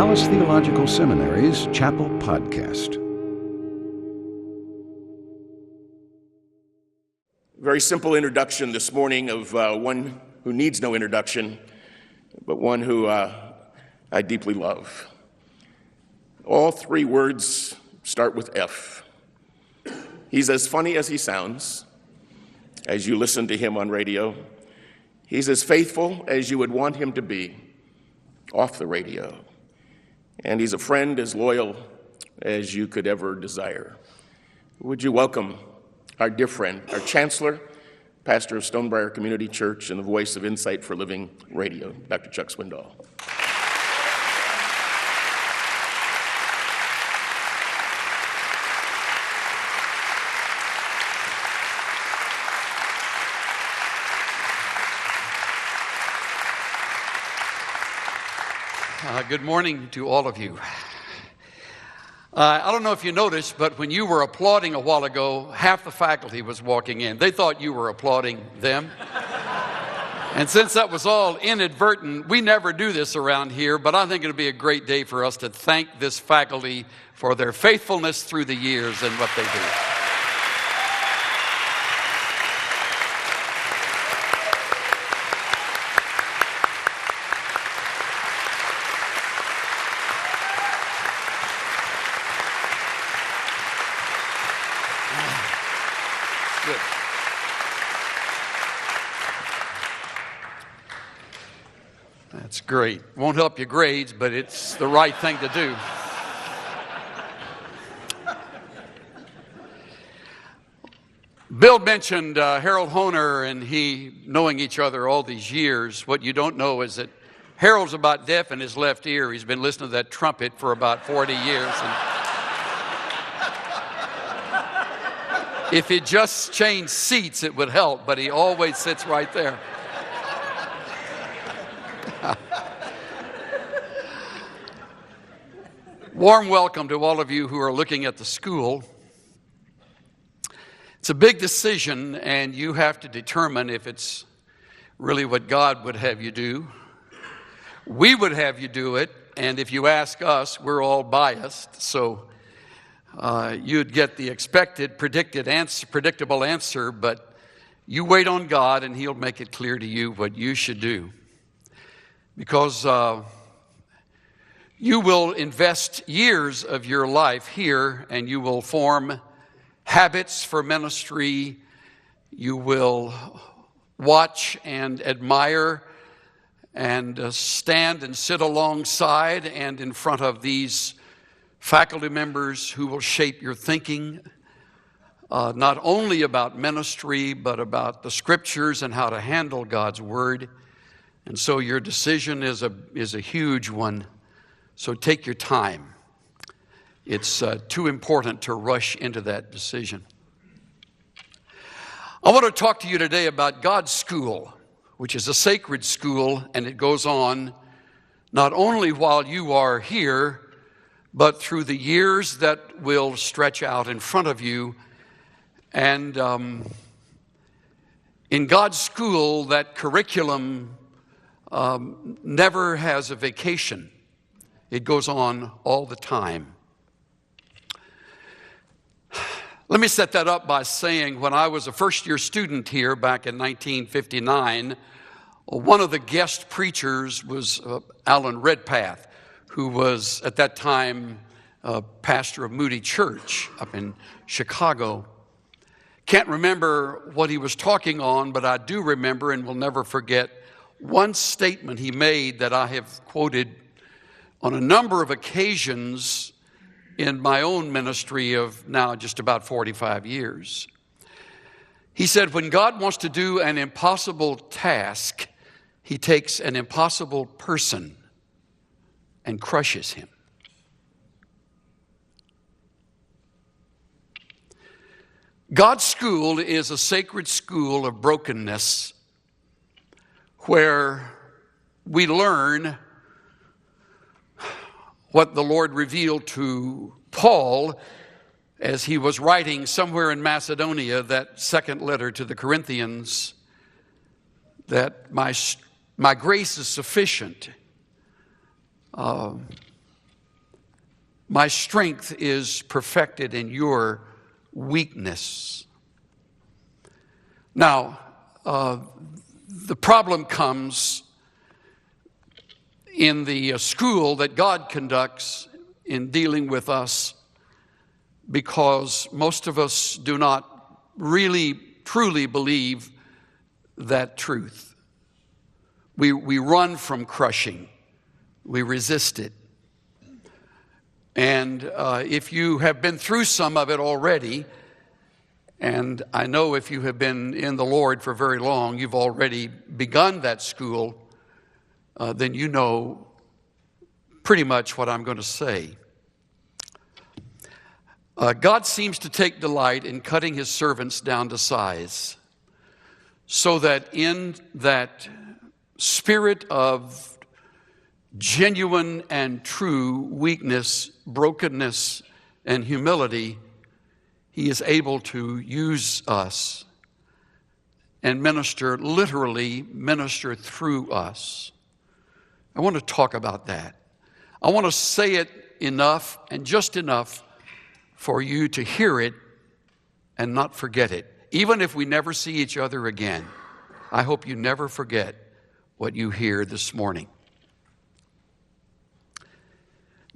Dallas Theological Seminary's Chapel Podcast. Very simple introduction this morning of one who needs no introduction, but one who I deeply love. All three words start with F. He's as funny as he sounds as you listen to him on radio. He's as faithful as you would want him to be off the radio. And he's a friend as loyal as you could ever desire. Would you welcome our dear friend, our Chancellor, pastor of Stonebriar Community Church and the voice of Insight for Living Radio, Dr. Chuck Swindoll. Good morning to all of you. I don't know if you noticed, but when you were applauding a while ago, half the faculty was walking in. They thought you were applauding them. And since that was all inadvertent, we never do this around here, but I think it'll be a great day for us to thank this faculty for their faithfulness through the years and what they do. That's great. Won't help your grades, but it's the right thing to do. Bill mentioned Harold Honer and he knowing each other all these years. What you don't know is that Harold's about deaf in his left ear. He's been listening to that trumpet for about 40 years. And if he just changed seats, it would help, but he always sits right there. Warm welcome to all of you who are looking at the school. It's a big decision, and you have to determine if it's really what God would have you do. We would have you do it, and if you ask us, we're all biased, so you'd get the expected, predictable answer, but you wait on God, and He'll make it clear to you what you should do. Because you will invest years of your life here, and you will form habits for ministry. You will watch and admire and stand and sit alongside and in front of these faculty members who will shape your thinking, not only about ministry, but about the scriptures and how to handle God's word. And so your decision is a huge one. So take your time. It's too important to rush into that decision. I want to talk to you today about God's school, which is a sacred school, and it goes on not only while you are here, but through the years that will stretch out in front of you. And in God's school, that curriculum never has a vacation. It goes on all the time. Let me set that up by saying when I was a first-year student here back in 1959, one of the guest preachers was Alan Redpath, who was at that time pastor of Moody Church up in Chicago. Can't remember what he was talking on, but I do remember and will never forget one statement he made that I have quoted on a number of occasions in my own ministry of now just about 45 years. He said, when God wants to do an impossible task, He takes an impossible person and crushes him. God's school is a sacred school of brokenness where we learn what the Lord revealed to Paul as he was writing somewhere in Macedonia, that second letter to the Corinthians, that my grace is sufficient My strength is perfected in your weakness. Now, the problem comes in the school that God conducts in dealing with us, because most of us do not really, truly believe that truth. We run from crushing. We resist it. And if you have been through some of it already, and I know if you have been in the Lord for very long, you've already begun that school, then you know pretty much what I'm going to say. God seems to take delight in cutting his servants down to size, so that in that spirit of genuine and true weakness, brokenness, and humility, he is able to use us and literally minister through us. I want to talk about that. I want to say it enough and just enough for you to hear it and not forget it. Even if we never see each other again, I hope you never forget what you hear this morning.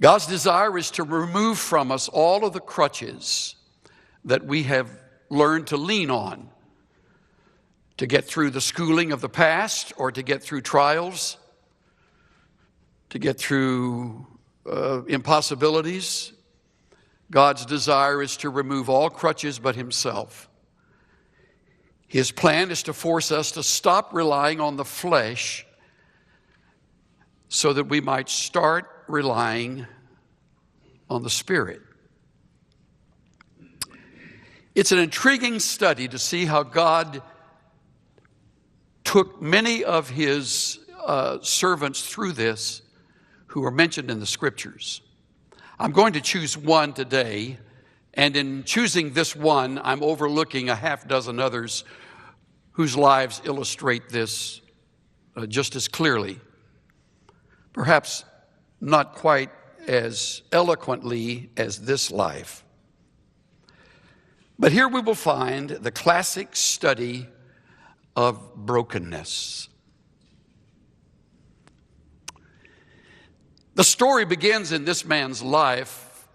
God's desire is to remove from us all of the crutches that we have learned to lean on to get through the schooling of the past, or to get through trials, to get through impossibilities. God's desire is to remove all crutches but himself. His plan is to force us to stop relying on the flesh so that we might start relying on the Spirit. It's an intriguing study to see how God took many of his servants through this who are mentioned in the Scriptures. I'm going to choose one today, and in choosing this one, I'm overlooking a half dozen others whose lives illustrate this just as clearly. Perhaps not quite as eloquently as this life. But here we will find the classic study of brokenness. The story begins in this man's life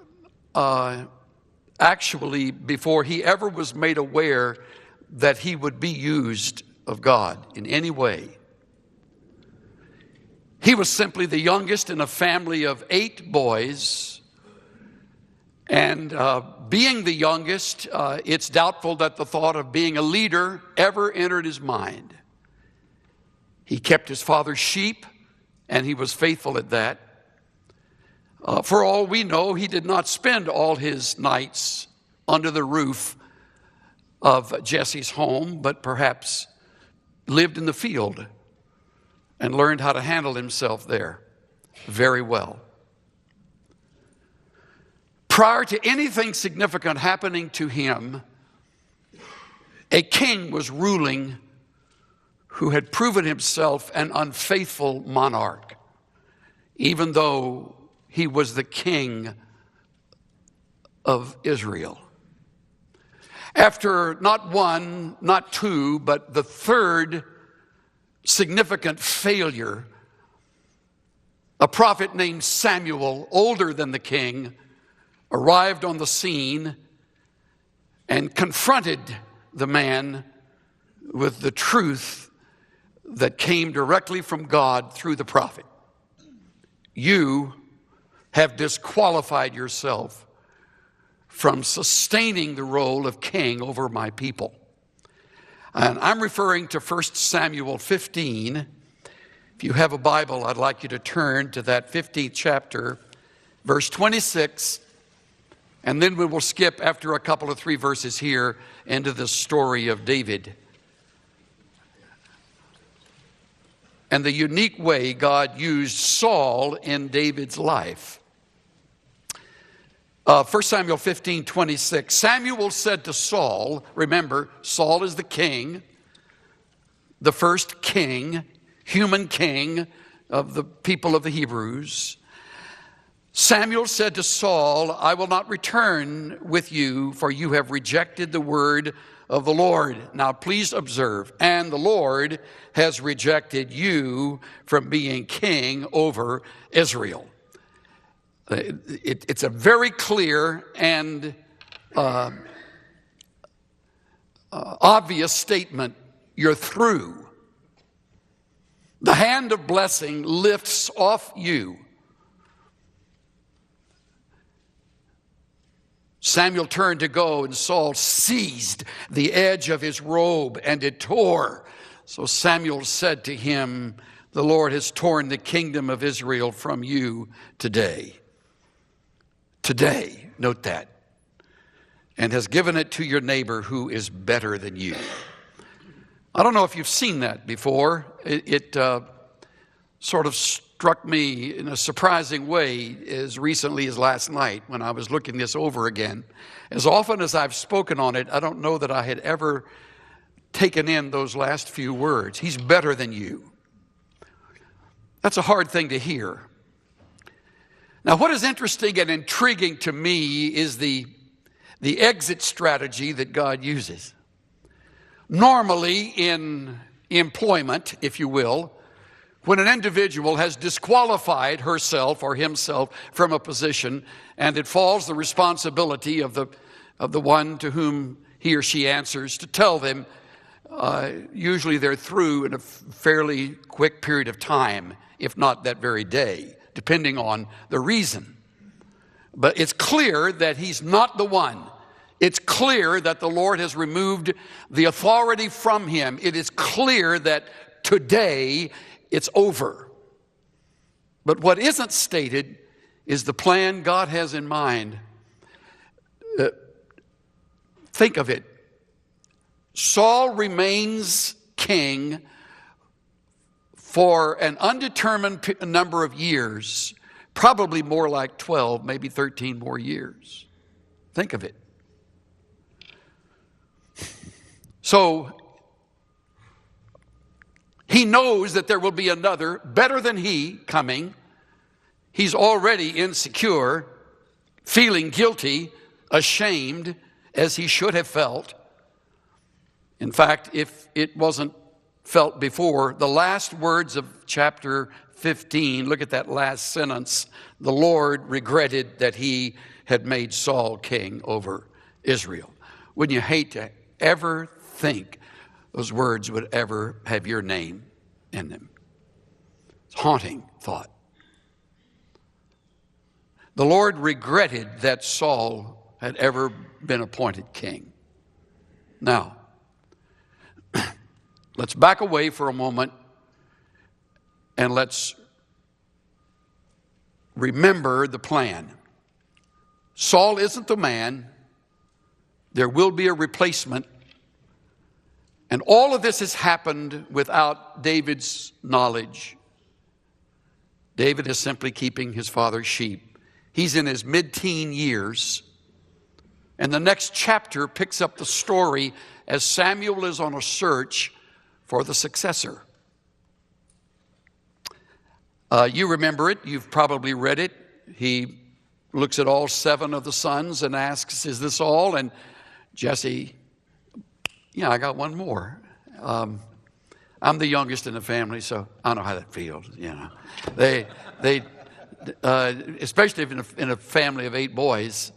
actually before he ever was made aware that he would be used of God in any way. He was simply the youngest in a family of 8 boys. And being the youngest, it's doubtful that the thought of being a leader ever entered his mind. He kept his father's sheep, and he was faithful at that. For all we know, he did not spend all his nights under the roof of Jesse's home, but perhaps lived in the field and learned how to handle himself there very well. Prior to anything significant happening to him, a king was ruling who had proven himself an unfaithful monarch, even though he was the king of Israel. After not one, not two, but the third significant failure, a prophet named Samuel, older than the king, arrived on the scene and confronted the man with the truth that came directly from God through the prophet. You have disqualified yourself from sustaining the role of king over my people. And I'm referring to 1 Samuel 15. If you have a Bible, I'd like you to turn to that 15th chapter, verse 26, and then we will skip after a couple of 3 verses here into the story of David and the unique way God used Saul in David's life. 1 Samuel 15:26. Samuel said to Saul, remember, Saul is the king, the first king, human king of the people of the Hebrews. Samuel said to Saul, I will not return with you, for you have rejected the word of the Lord. Now please observe, and the Lord has rejected you from being king over Israel. It's a very clear and obvious statement. You're through. The hand of blessing lifts off you. Samuel turned to go, and Saul seized the edge of his robe, and it tore. So Samuel said to him, the Lord has torn the kingdom of Israel from you today. Today, note that. And has given it to your neighbor who is better than you. I don't know if you've seen that before. It sort of struck me in a surprising way as recently as last night when I was looking this over again. As often as I've spoken on it, I don't know that I had ever taken in those last few words. He's better than you. That's a hard thing to hear. Now, what is interesting and intriguing to me is the exit strategy that God uses. Normally in employment, if you will, when an individual has disqualified herself or himself from a position, and it falls the responsibility of the one to whom he or she answers to tell them, usually they're through in a fairly quick period of time, if not that very day, depending on the reason. But it's clear that he's not the one. It's clear that the Lord has removed the authority from him. It is clear that today it's over. But what isn't stated is the plan God has in mind. Think of it. Saul remains king for an undetermined number of years, probably more like 12, maybe 13 more years. Think of it. So he knows that there will be another better than he coming. He's already insecure, feeling guilty, ashamed, as he should have felt. In fact, if it wasn't felt before, the last words of chapter 15, look at that last sentence. The Lord regretted that he had made Saul king over Israel. Wouldn't you hate to ever think those words would ever have your name in them? It's a haunting thought. The Lord regretted that Saul had ever been appointed king. Now, let's back away for a moment and let's remember the plan. Saul isn't the man. There will be a replacement. And all of this has happened without David's knowledge. David is simply keeping his father's sheep. He's in his mid-teen years. And the next chapter picks up the story as Samuel is on a search for the successor. You remember it. You've probably read it. He looks at all 7 of the sons and asks, is this all? And Jesse, yeah, I got one more. I'm the youngest in the family, so I know how that feels. You know, they especially if in a family of 8 boys,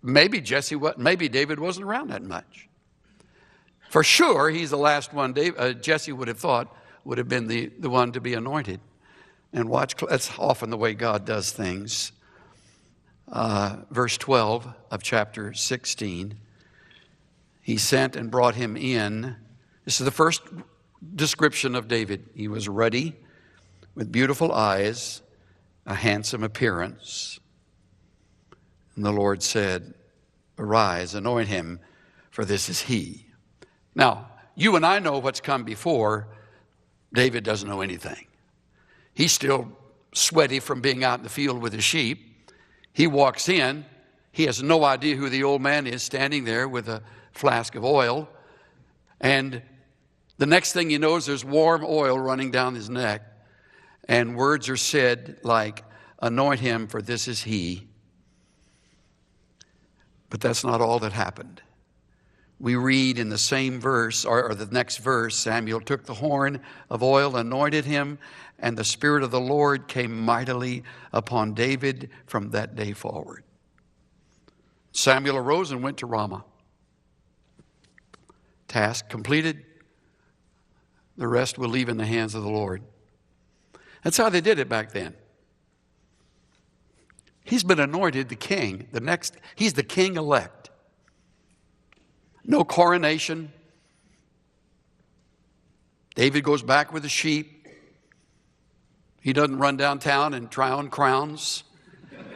maybe David wasn't around that much. For sure, he's the last one. Jesse would have thought would have been the one to be anointed. And watch, that's often the way God does things. Verse 12 of chapter 16. He sent and brought him in. This is the first description of David. He was ruddy, with beautiful eyes, a handsome appearance. And the Lord said, arise, anoint him, for this is he. Now, you and I know what's come before. David doesn't know anything. He's still sweaty from being out in the field with his sheep. He walks in. He has no idea who the old man is standing there with a flask of oil. And the next thing he knows, there's warm oil running down his neck. And words are said like, anoint him, for this is he. But that's not all that happened. We read in the same verse, or the next verse, Samuel took the horn of oil, anointed him, and the Spirit of the Lord came mightily upon David from that day forward. Samuel arose and went to Ramah. Task completed. The rest will leave in the hands of the Lord. That's how they did it back then. He's been anointed the king. He's the king elect. No coronation. David goes back with the sheep. He doesn't run downtown and try on crowns.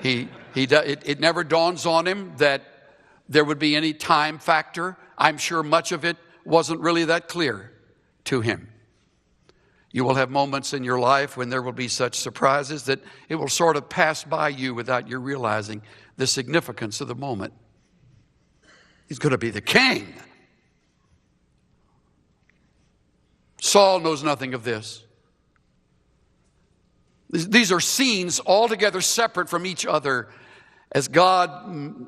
It never dawns on him that there would be any time factor. I'm sure much of it wasn't really that clear to him. You will have moments in your life when there will be such surprises that it will sort of pass by you without you realizing the significance of the moment. He's going to be the king. Saul knows nothing of this. These are scenes altogether separate from each other as God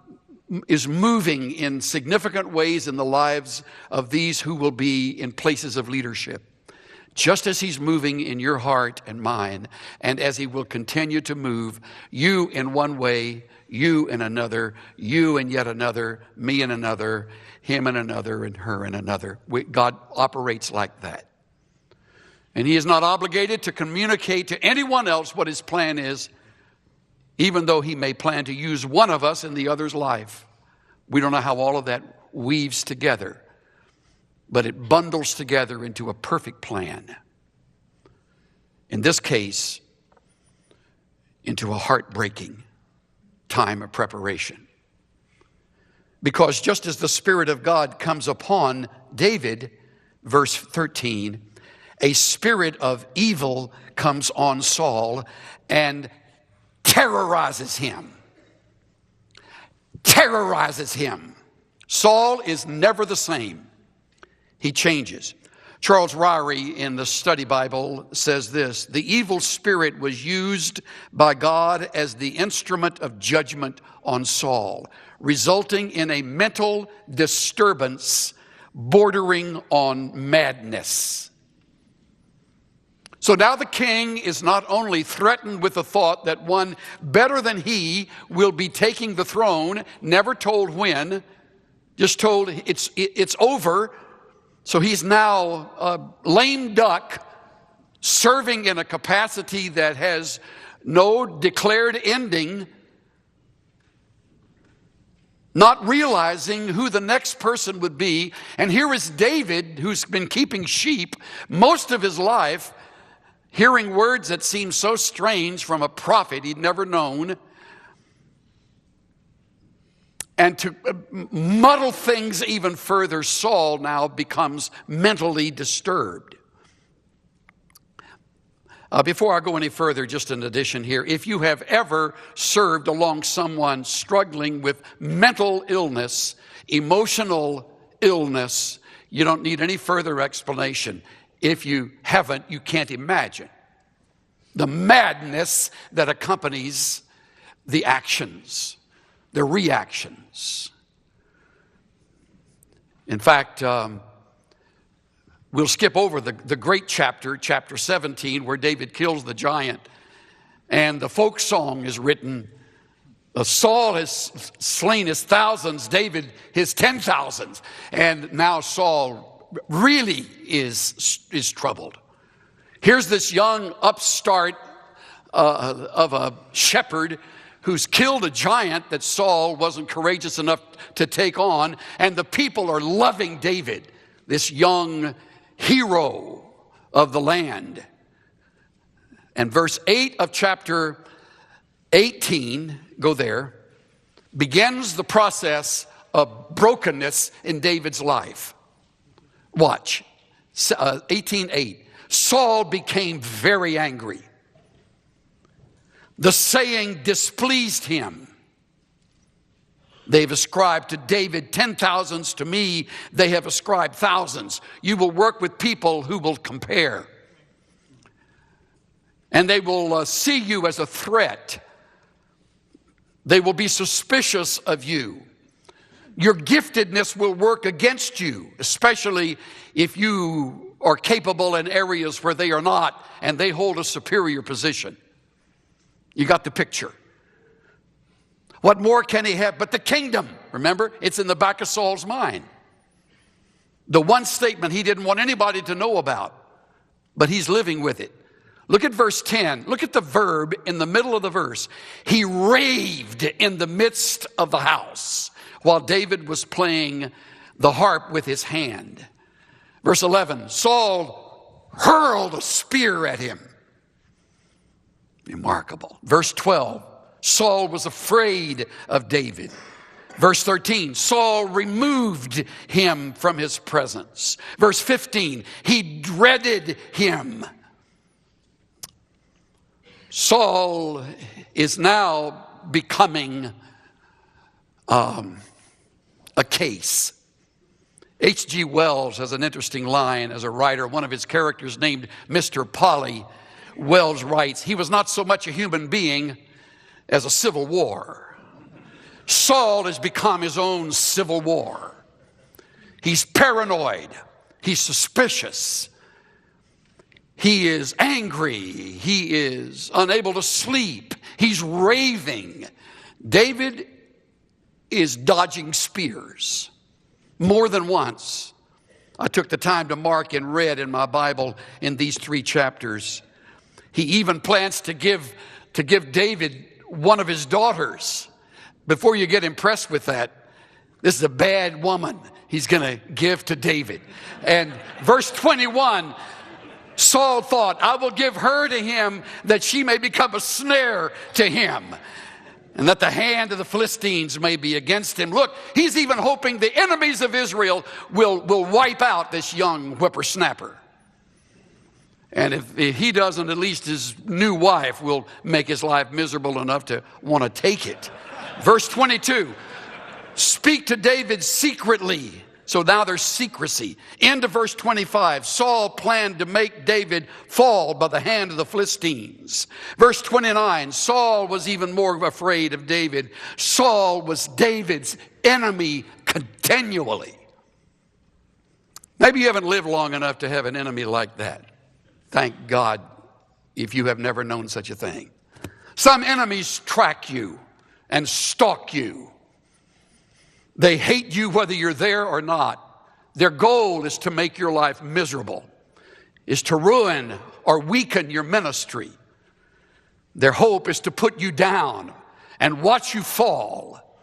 is moving in significant ways in the lives of these who will be in places of leadership. Just as he's moving in your heart and mine, and as he will continue to move, you in one way, you in another, you in yet another, me in another, him in another, and her in another. God operates like that. And he is not obligated to communicate to anyone else what his plan is, even though he may plan to use one of us in the other's life. We don't know how all of that weaves together, but it bundles together into a perfect plan. In this case, into a heartbreaking time of preparation. Because just as the Spirit of God comes upon David, verse 13, a spirit of evil comes on Saul and terrorizes him. Terrorizes him. Saul is never the same. He changes. Charles Ryrie in the Study Bible says this: the evil spirit was used by God as the instrument of judgment on Saul, resulting in a mental disturbance bordering on madness. So now the king is not only threatened with the thought that one better than he will be taking the throne, never told when, just told it's over. So he's now a lame duck serving in a capacity that has no declared ending, not realizing who the next person would be. And here is David, who's been keeping sheep most of his life, hearing words that seem so strange from a prophet he'd never known. And to muddle things even further, Saul now becomes mentally disturbed. Before I go any further, just an addition here. If you have ever served along someone struggling with mental illness, emotional illness, you don't need any further explanation. If you haven't, you can't imagine the madness that accompanies the actions, the reactions. In fact, we'll skip over the great chapter 17, where David kills the giant, and the folk song is written. Saul has slain his thousands, David his 10,000s, and now Saul really is troubled. Here's this young upstart of a shepherd who's killed a giant that Saul wasn't courageous enough to take on, and the people are loving David, this young hero of the land. And verse 8 of chapter 18, go there, begins the process of brokenness in David's life. Watch, 18:8. Saul became very angry. The saying displeased him. They've ascribed to David 10,000s. To me, they have ascribed thousands. You will work with people who will compare. And they will see you as a threat. They will be suspicious of you. Your giftedness will work against you, especially if you are capable in areas where they are not and they hold a superior position. You got the picture. What more can he have but the kingdom? Remember, it's in the back of Saul's mind. The one statement he didn't want anybody to know about, but he's living with it. Look at verse 10. Look at the verb in the middle of the verse. He raved in the midst of the house while David was playing the harp with his hand. Verse 11, Saul hurled a spear at him. Remarkable. Verse 12, Saul was afraid of David. Verse 13, Saul removed him from his presence. Verse 15, he dreaded him. Saul is now becoming a case. H.G. Wells has an interesting line as a writer. One of his characters named Mr. Polly, Wells writes, he was not so much a human being as a civil war. Saul has become his own civil war. He's paranoid. He's suspicious. He is angry. He is unable to sleep. He's raving. David is dodging spears more than once. I took the time to mark and read in my Bible in these 3 chapters. He even plans to give David one of his daughters. Before you get impressed with that, this is a bad woman he's going to give to David. And verse 21, Saul thought, I will give her to him that she may become a snare to him, and that the hand of the Philistines may be against him. Look, he's even hoping the enemies of Israel will wipe out this young whippersnapper. And if he doesn't, at least his new wife will make his life miserable enough to want to take it. Verse 22, speak to David secretly. So now there's secrecy. Into verse 25, Saul planned to make David fall by the hand of the Philistines. Verse 29, Saul was even more afraid of David. Saul was David's enemy continually. Maybe you haven't lived long enough to have an enemy like that. Thank God if you have never known such a thing. Some enemies track you and stalk you. They hate you whether you're there or not. Their goal is to make your life miserable, is to ruin or weaken your ministry. Their hope is to put you down and watch you fall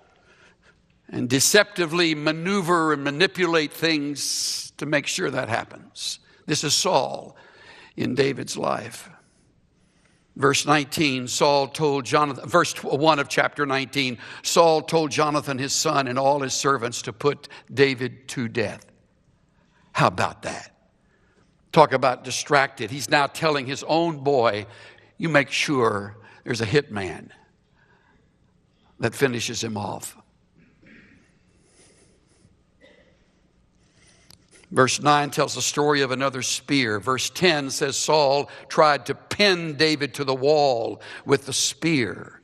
and deceptively maneuver and manipulate things to make sure that happens. This is Saul in David's life. Verse 19, Saul told Jonathan, verse 1 of chapter 19, Saul told Jonathan his son and all his servants to put David to death. How about that? Talk about distracted. He's now telling his own boy, you make sure there's a hitman that finishes him off. Verse 9 tells the story of another spear. Verse 10 says Saul tried to pin David to the wall with the spear.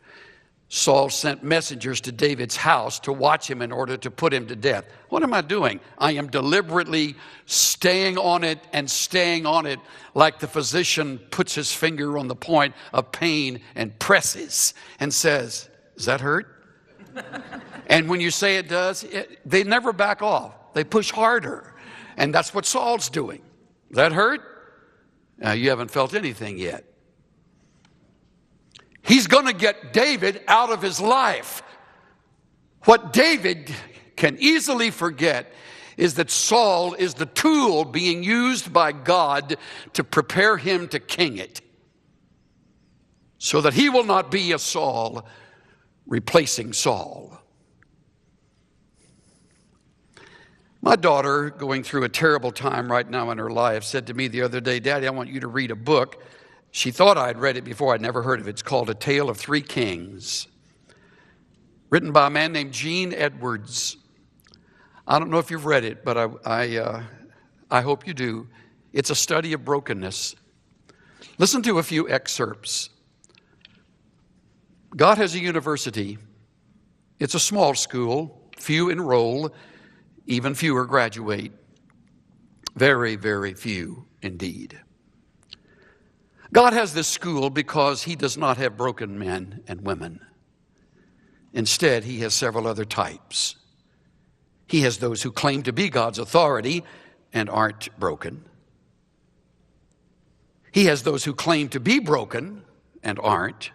Saul sent messengers to David's house to watch him in order to put him to death. What am I doing? I am deliberately staying on it like the physician puts his finger on the point of pain and presses and says, does that hurt? And when you say it does, they never back off. They push harder. And that's what Saul's doing. Does that hurt? You haven't felt anything yet. He's going to get David out of his life. What David can easily forget is that Saul is the tool being used by God to prepare him to king it, so that he will not be a Saul replacing Saul. My daughter, going through a terrible time right now in her life, said to me the other day, Daddy, I want you to read a book. She thought I'd read it before. I'd never heard of it. It's called A Tale of Three Kings, written by a man named Gene Edwards. I don't know if you've read it, but I hope you do. It's a study of brokenness. Listen to a few excerpts. God has a university It's a small school. Few enroll, even fewer graduate. Very, very few indeed. God has this school because he does not have broken men and women. Instead, he has several other types. He has those who claim to be God's authority and aren't broken. He has those who claim to be broken and aren't.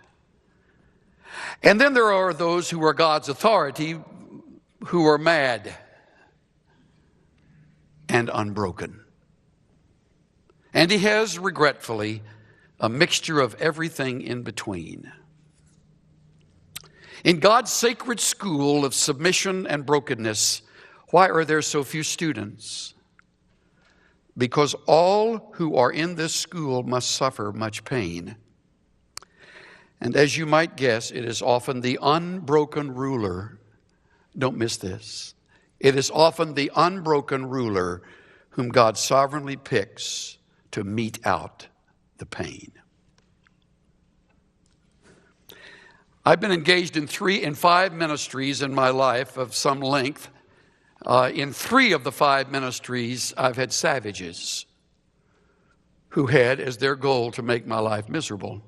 And then there are those who are God's authority who are mad and unbroken. And he has, regretfully, a mixture of everything in between. In God's sacred school of submission and brokenness, why are there so few students? Because all who are in this school must suffer much pain. And as you might guess, it is often the unbroken ruler. Don't miss this. It is often the unbroken ruler whom God sovereignly picks to mete out the pain. I've been engaged in 5 ministries in my life of some length. In 3 of the 5 ministries, I've had savages who had as their goal to make my life miserable.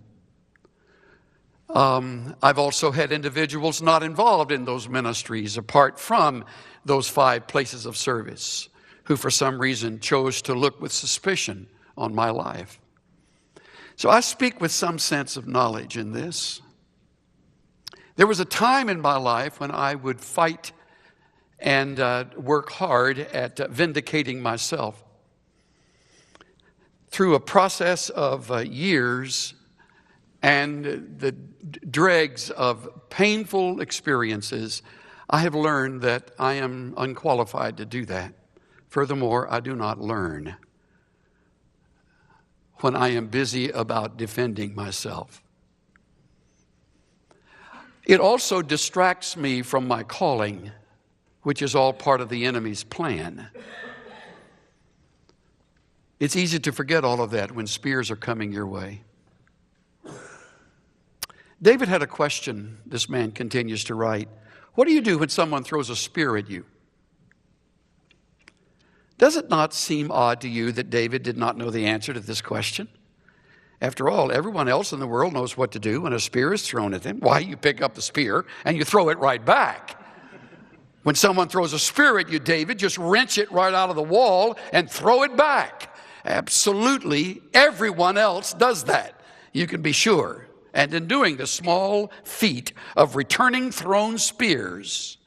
I've also had individuals not involved in those ministries apart from those 5 places of service who for some reason chose to look with suspicion on my life. So I speak with some sense of knowledge in this. There was a time in my life when I would fight and work hard at vindicating myself. Through a process of years and the dregs of painful experiences, I have learned that I am unqualified to do that. Furthermore, I do not learn when I am busy about defending myself. It also distracts me from my calling, which is all part of the enemy's plan. It's easy to forget all of that when spears are coming your way. David had a question, this man continues to write. What do you do when someone throws a spear at you? Does it not seem odd to you that David did not know the answer to this question? After all, everyone else in the world knows what to do when a spear is thrown at them. Why, you pick up the spear and you throw it right back. When someone throws a spear at you, David, just wrench it right out of the wall and throw it back. Absolutely, everyone else does that. You can be sure. And in doing the small feat of returning thrown spears,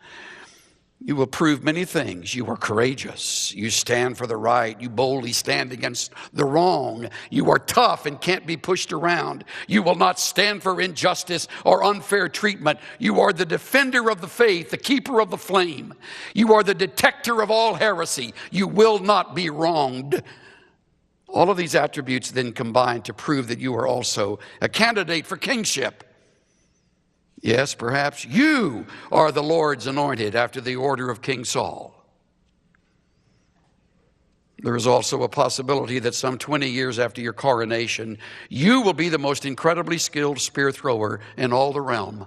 you will prove many things. You are courageous. You stand for the right. You boldly stand against the wrong. You are tough and can't be pushed around. You will not stand for injustice or unfair treatment. You are the defender of the faith, the keeper of the flame. You are the detector of all heresy. You will not be wronged. All of these attributes then combine to prove that you are also a candidate for kingship. Yes, perhaps you are the Lord's anointed after the order of King Saul. There is also a possibility that some 20 years after your coronation, you will be the most incredibly skilled spear thrower in all the realm,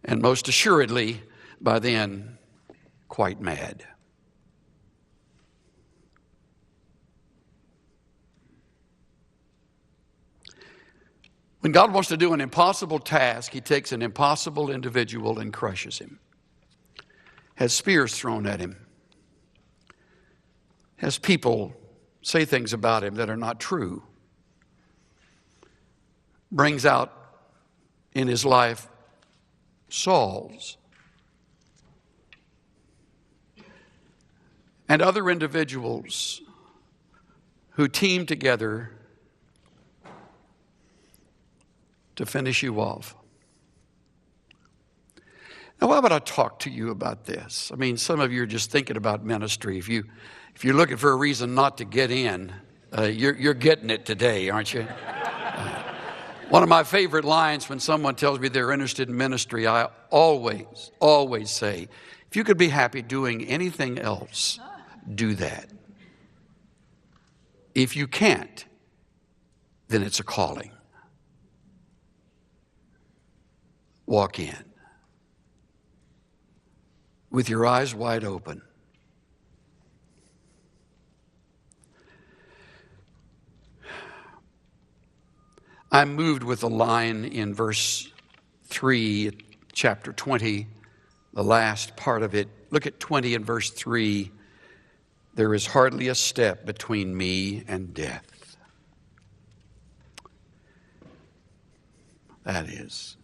and most assuredly, by then, quite mad. When God wants to do an impossible task, he takes an impossible individual and crushes him. Has spears thrown at him. Has people say things about him that are not true. Brings out in his life Sauls and other individuals who team together to finish you off. Now, why would I talk to you about this? I mean, some of you are just thinking about ministry. If you're looking for a reason not to get in, you're getting it today, aren't you? One of my favorite lines when someone tells me they're interested in ministry, I always say, if you could be happy doing anything else, do that. If you can't, then it's a calling. Walk in. with your eyes wide open. I'm moved with a line in verse 3, chapter 20, the last part of it. Look at 20 and verse 3. There is hardly a step between me and death. That is,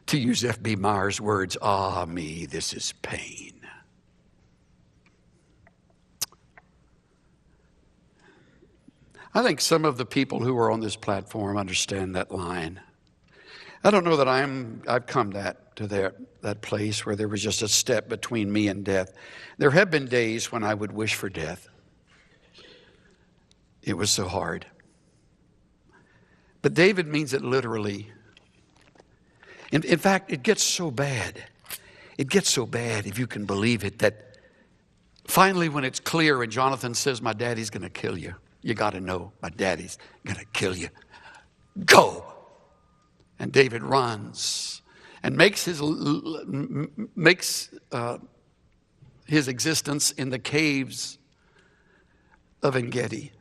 to use F.B. Meyer's words, ah me, this is pain. I think some of the people who are on this platform understand that line. I don't know that I've come to that place where there was just a step between me and death. There have been days when I would wish for death. It was so hard. But David means it literally. In fact, it gets so bad. It gets so bad, if you can believe it, that finally when it's clear and Jonathan says, my daddy's going to kill you. You got to know, my daddy's going to kill you. Go. And David runs and makes his existence in the caves of En-Gedi.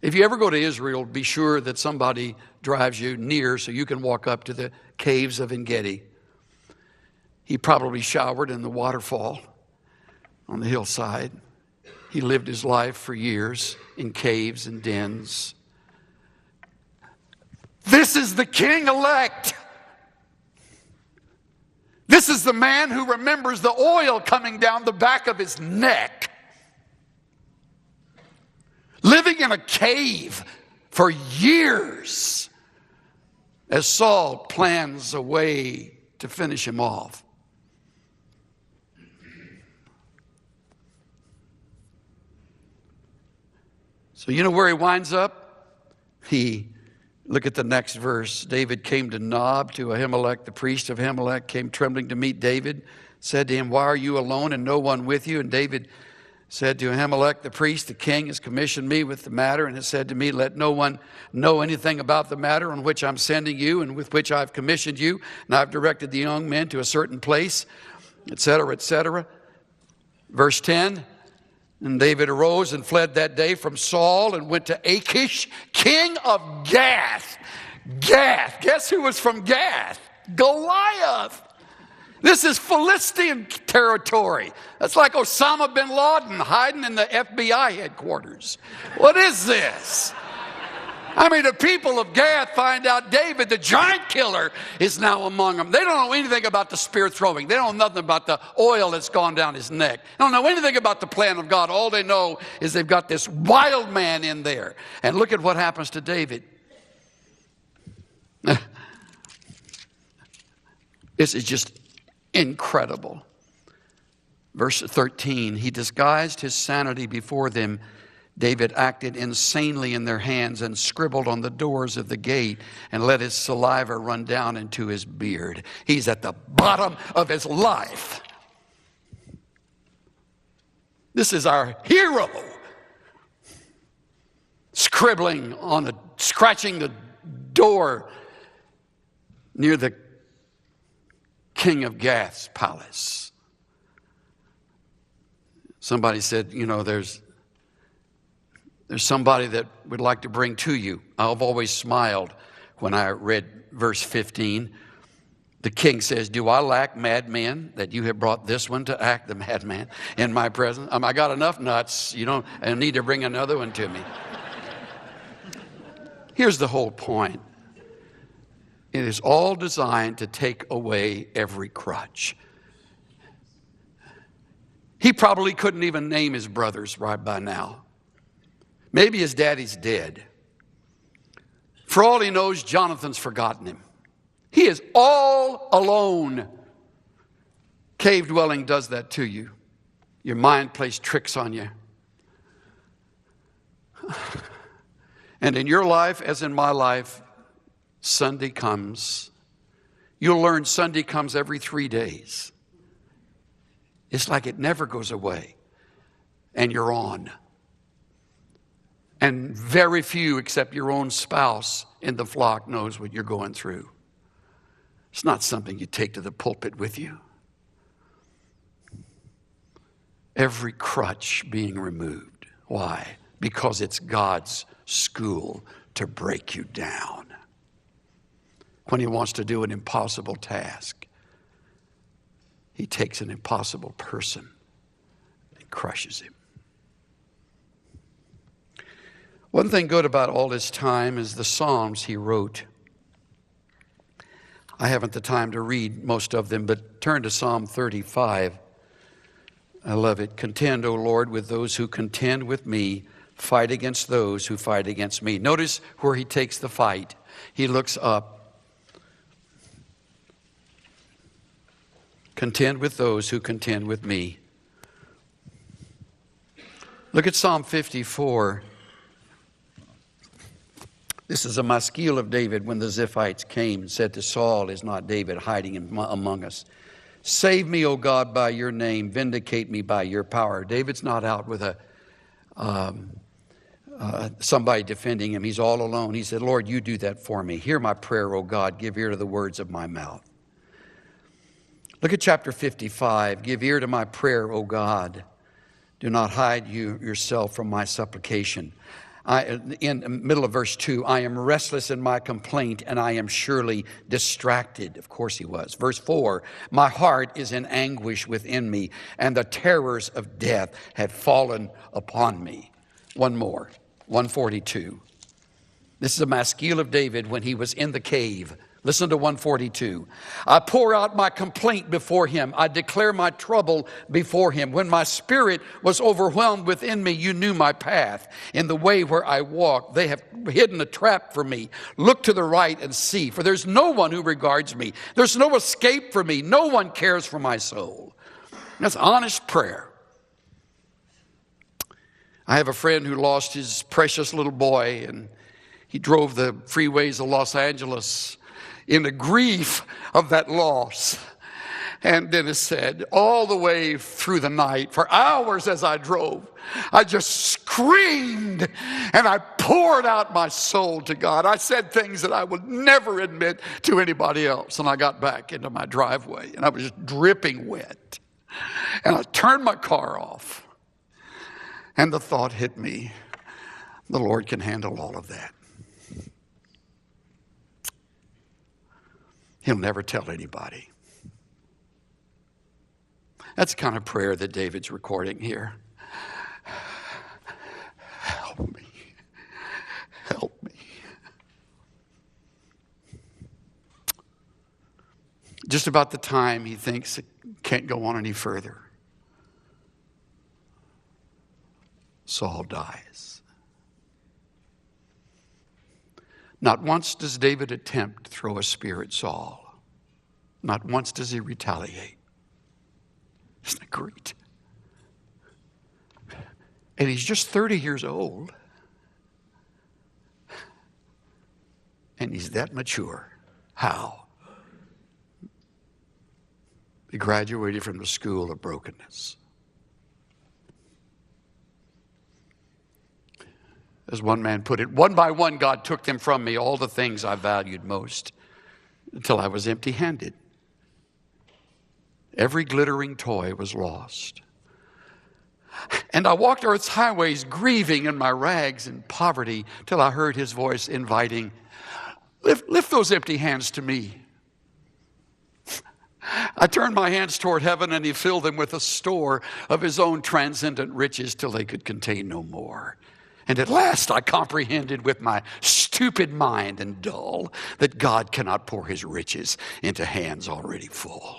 If you ever go to Israel, be sure that somebody drives you near so you can walk up to the caves of En-Gedi. He probably showered in the waterfall on the hillside. He lived his life for years in caves and dens. This is the king-elect. This is the man who remembers the oil coming down the back of his neck. Living in a cave for years as Saul plans a way to finish him off. So you know where he winds up? Look at the next verse. David came to Nob, to Ahimelech, the priest of Ahimelech, came trembling to meet David, said to him, why are you alone and no one with you? And David said to Ahimelech, the priest, the king has commissioned me with the matter and has said to me, let no one know anything about the matter on which I'm sending you and with which I've commissioned you. And I've directed the young men to a certain place, etc., etc. Verse 10. And David arose and fled that day from Saul and went to Achish, king of Gath. Gath. Guess who was from Gath? Goliath. This is Philistine territory. That's like Osama bin Laden hiding in the FBI headquarters. What is this? I mean, the people of Gath find out David, the giant killer, is now among them. They don't know anything about the spear throwing. They don't know nothing about the oil that's gone down his neck. They don't know anything about the plan of God. All they know is they've got this wild man in there. And look at what happens to David. This is just incredible. Verse 13, he disguised his sanity before them. David acted insanely in their hands and scribbled on the doors of the gate and let his saliva run down into his beard. He's at the bottom of his life. This is our hero. Scratching the door near the king of Gath's palace. Somebody said, you know, there's somebody that would like to bring to you. I've always smiled when I read verse 15. The king says, do I lack madmen that you have brought this one to act the madman in my presence? I got enough nuts. I need to bring another one to me. Here's the whole point. It is all designed to take away every crutch. He probably couldn't even name his brothers right by now. Maybe his daddy's dead. For all he knows, Jonathan's forgotten him. He is all alone. Cave dwelling does that to you. Your mind plays tricks on you. And in your life, as in my life, Sunday comes. You'll learn Sunday comes every 3 days. It's like it never goes away. And you're on. And very few except your own spouse in the flock knows what you're going through. It's not something you take to the pulpit with you. every crutch being removed. Why? Because it's God's school to break you down. When he wants to do an impossible task, he takes an impossible person and crushes him. One thing good about all this time is the Psalms he wrote. I haven't the time to read most of them, but turn to Psalm 35. I love it. Contend, O Lord, with those who contend with me. Fight against those who fight against me. Notice where he takes the fight. He looks up. Contend with those who contend with me. Look at Psalm 54. This is a maskil of David when the Ziphites came and said to Saul, is not David hiding among us? Save me, O God, by your name. Vindicate me by your power. David's not out with somebody defending him. He's all alone. He said, Lord, you do that for me. Hear my prayer, O God. Give ear to the words of my mouth. Look at chapter 55. Give ear to my prayer, O God. Do not hide yourself from my supplication. In the middle of verse 2, I am restless in my complaint, and I am surely distracted. Of course he was. Verse 4, my heart is in anguish within me, and the terrors of death have fallen upon me. One more, 142. This is a maskil of David when he was in the cave. Listen to 142. I pour out my complaint before him. I declare my trouble before him. When my spirit was overwhelmed within me, you knew my path. In the way where I walk, they have hidden a trap for me. Look to the right and see, for there's no one who regards me. There's no escape for me. No one cares for my soul. That's honest prayer. I have a friend who lost his precious little boy, and he drove the freeways of Los Angeles in the grief of that loss. And Dennis said, all the way through the night, for hours as I drove, I just screamed and I poured out my soul to God. I said things that I would never admit to anybody else. And I got back into my driveway and I was just dripping wet. And I turned my car off. And the thought hit me, the Lord can handle all of that. He'll never tell anybody. That's the kind of prayer that David's recording here. Help me. Help me. Just about the time he thinks it can't go on any further, Saul dies. Not once does David attempt to throw a spear at Saul. Not once does he retaliate. Isn't that great? And he's just 30 years old. And he's that mature. How? He graduated from the school of brokenness. As one man put it, one by one God took them from me, all the things I valued most, until I was empty-handed. Every glittering toy was lost. And I walked earth's highways grieving in my rags and poverty till I heard his voice inviting, lift those empty hands to me. I turned my hands toward heaven and he filled them with a store of his own transcendent riches till they could contain no more. And at last I comprehended with my stupid mind and dull that God cannot pour his riches into hands already full.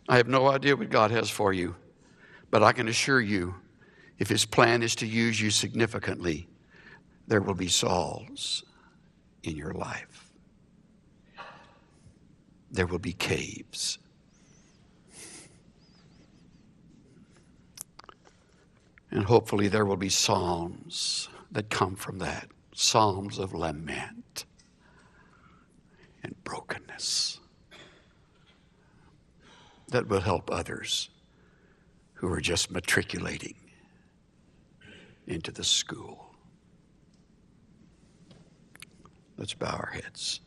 I have no idea what God has for you, but I can assure you, if his plan is to use you significantly, there will be Sauls in your life. There will be caves. And hopefully there will be psalms that come from that. Psalms of lament and brokenness that will help others who are just matriculating into the school Let's bow our heads.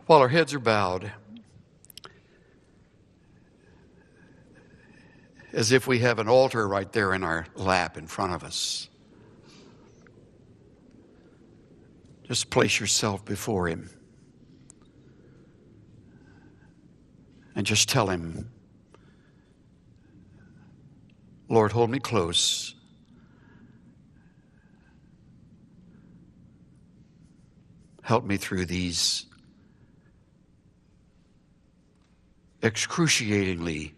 While our heads are bowed, as if we have an altar right there in our lap in front of us, just place yourself before him and just tell him, Lord, hold me close. Help me through these excruciatingly,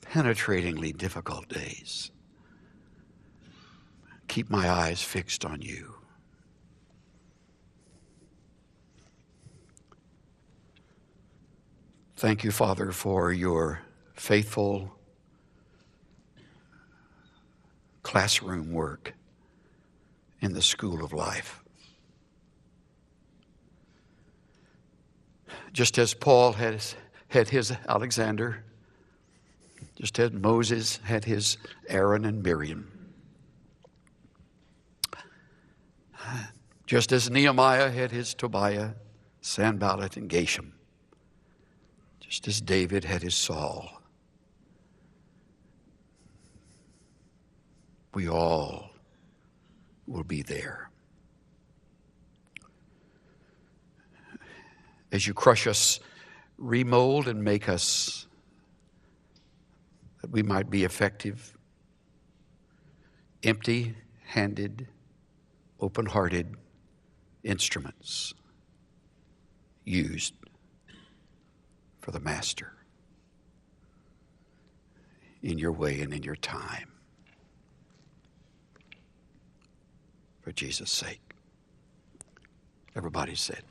penetratingly difficult days. Keep my eyes fixed on you. Thank you, Father, for your faithful classroom work in the school of life. Just as Paul had his Alexander, just as Moses had his Aaron and Miriam, just as Nehemiah had his Tobiah, Sanballat, and Geshem, just as David had his Saul, we all will be there. As you crush us, remold and make us that we might be effective, empty-handed, open-hearted instruments used for the Master in your way and in your time. For Jesus' sake. Everybody said.